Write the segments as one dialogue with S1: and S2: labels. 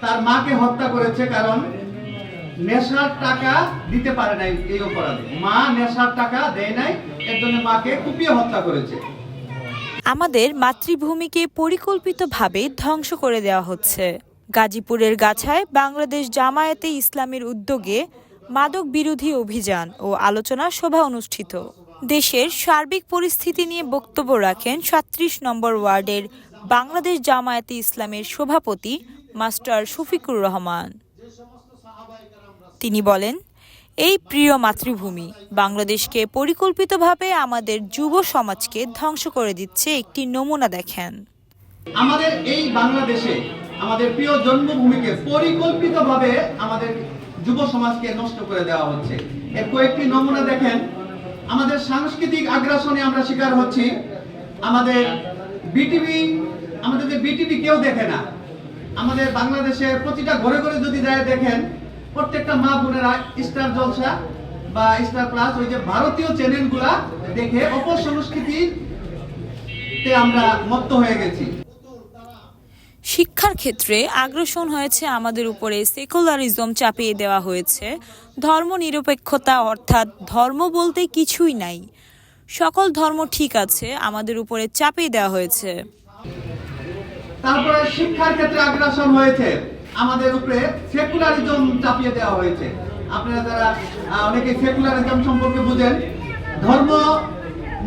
S1: তার মাকে হত্যা করেছে, কারণ নেশার টাকা দিতে পারে নাই। এই অপরাধে মা নেশার টাকা দেয় নাই, এর জন্য মাকে কুপিয়ে হত্যা করেছে।
S2: আমাদের মাতৃভূমিকে পরিকল্পিতভাবে ধ্বংস করে দেওয়া হচ্ছে। গাজীপুরের গাছায় বাংলাদেশ জামায়াতে ইসলামীর উদ্যোগে মাদক বিরোধী অভিযান ও আলোচনা সভা অনুষ্ঠিত। দেশের সার্বিক পরিস্থিতি নিয়ে বক্তব্য রাখেন ৩৭ নম্বর ওয়ার্ডের বাংলাদেশ জামায়াতে ইসলামের সভাপতি মাস্টার শফিকুর রহমান। তিনি বলেন, এই প্রিয় মাতৃভূমি বাংলাদেশকে পরিকল্পিতভাবে আমাদের যুব সমাজকে ধ্বংস করে দিচ্ছে। একটি নমুনা দেখেন।
S1: আমাদের এই বাংলাদেশে আমাদের প্রিয় জন্মভূমিকে পরিকল্পিতভাবে আমাদের যুব সমাজকে নষ্ট করে দেওয়া হচ্ছে। এর কয়েকটি নমুনা দেখেন। আমাদের সাংস্কৃতিক আগ্রাসনে আমরা শিকার হচ্ছি। আমাদের বিটিভি কেউ দেখে না। আমাদের বাংলাদেশে প্রতিটা ঘরে ঘরে যদি যায় দেখেন, প্রত্যেকটা মা বোনেরা স্টার জলসা বা স্টার প্লাস, ওই যে ভারতীয় চ্যানেলগুলা দেখে অপসংস্কৃতিতে আমরা মত্ত হয়ে গেছি।
S2: শিক্ষার ক্ষেত্রে আগ্রাসন হয়েছে আমাদের উপরে। সেকুলারিজম চাপিয়ে দেওয়া হয়েছে। ধর্মনিরপেক্ষতা, অর্থাৎ ধর্ম বলতে কিছুই নাই, সকল ধর্ম ঠিক আছে, আমাদের উপরে চাপিয়ে দেওয়া হয়েছে।
S1: তারপরে শিক্ষার ক্ষেত্রে আগ্রাসন হয়েছে, আমাদের উপরে সেকুলারিজম চাপিয়ে দেওয়া হয়েছে। আপনারা যারা অনেকে সেকুলারিজম সম্পর্কে বুঝেন, ধর্ম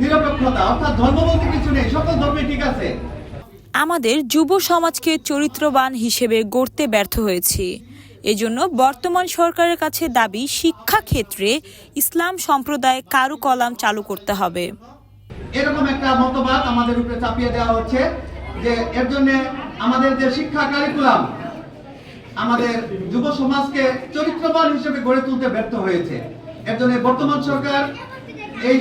S1: নিরপেক্ষতা, অর্থাৎ ধর্ম বলতে কিছু নেই, সকল ধর্মই ঠিক আছে।
S2: আমাদের যুব সমাজকে চরিত্রবান হিসেবে গড়তে ব্যর্থ হয়েছি। এজন্য বর্তমান সরকারের কাছে দাবি, শিক্ষা ক্ষেত্রে ইসলাম সম্প্রদায় কারুকলাম চালু করতে হবে।
S1: এরকম একটা মতবাদ আমাদের উপরে চাপিয়ে দেওয়া হচ্ছে যে এর জন্য আমাদের যে শিক্ষা কারিকুলাম আমাদের যুব সমাজকে চরিত্রবান হিসেবে গড়ে তুলতে ব্যর্থ হয়েছে। এর জন্য বর্তমান সরকার এই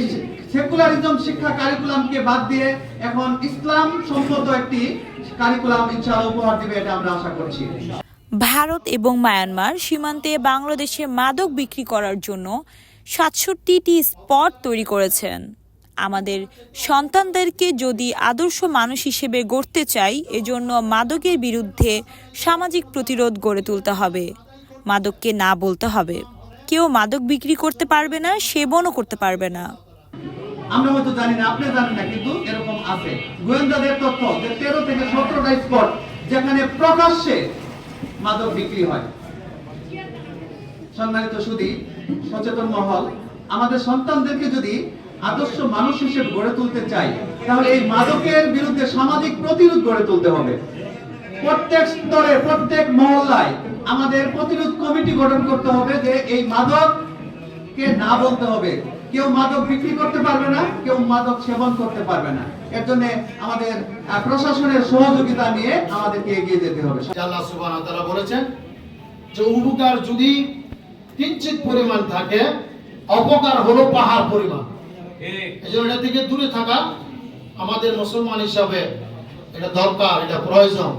S1: সেকুলারিজম শিক্ষা কারিকুলামকে বাদ দিয়ে এখন ইসলাম সম্মত একটি কারিকুলাম ইনশাআল্লাহ উপহার দিবে, এটা আমরা আশা করছি।
S2: ভারত এবং মায়ানমার সীমান্তে বাংলাদেশে মাদক বিক্রি করার জন্য ৬৭টি স্পট তৈরি করেছেন। আমাদের সন্তানদেরকে যদি আদর্শ মানুষ হিসেবে গড়তে চাই, এজন্য মাদকের বিরুদ্ধে সামাজিক প্রতিরোধ গড়ে তুলতে হবে। মাদককে না বলতে হবে। কেউ মাদক বিক্রি করতে পারবে না, সেবনও করতে পারবে না।
S1: আমরা হয়তো জানি না, আপনি জানেন না, কিন্তু এরকম আছে। গোয়েন্দাদের তথ্য যে ১৩ থেকে ১৭টা স্পট যেখানে প্রকাশ্যে মাদক বিক্রি হয়। সম্মানিত সুধী, সচেতন মহল, আমাদের সন্তানদেরকে যদি আদর্শ মানুষ হিসেবে গড়ে তুলতে চাই, তাহলে এই মাদকের বিরুদ্ধে সামাজিক প্রতিরোধ গড়ে তুলতে হবে। প্রত্যেক স্তরে, প্রত্যেক মহল্লায় আমাদের প্রতিরোধ কমিটি গঠন করতে হবে, যে এই মাদককে না বলতে হবে। কেউ মাদক বিক্রি করতে পারবে না, কেউ মাদক সেবন করতে পারবে না। এর জন্য আমাদের প্রশাসনের সহযোগিতা নিয়ে আমাদেরকে এগিয়ে যেতে হবে।
S3: আল্লাহ সুবহানাহু ওয়া তাআলা বলেছেন যে উপকার যদি কিঞ্চিত পরিমাণ থাকে, অপকার হলো পাহাড় পরিমাণ। এজন্য এটা থেকে দূরে থাকা আমাদের মুসলমান হিসাবে এটা দরকার, এটা প্রয়োজন।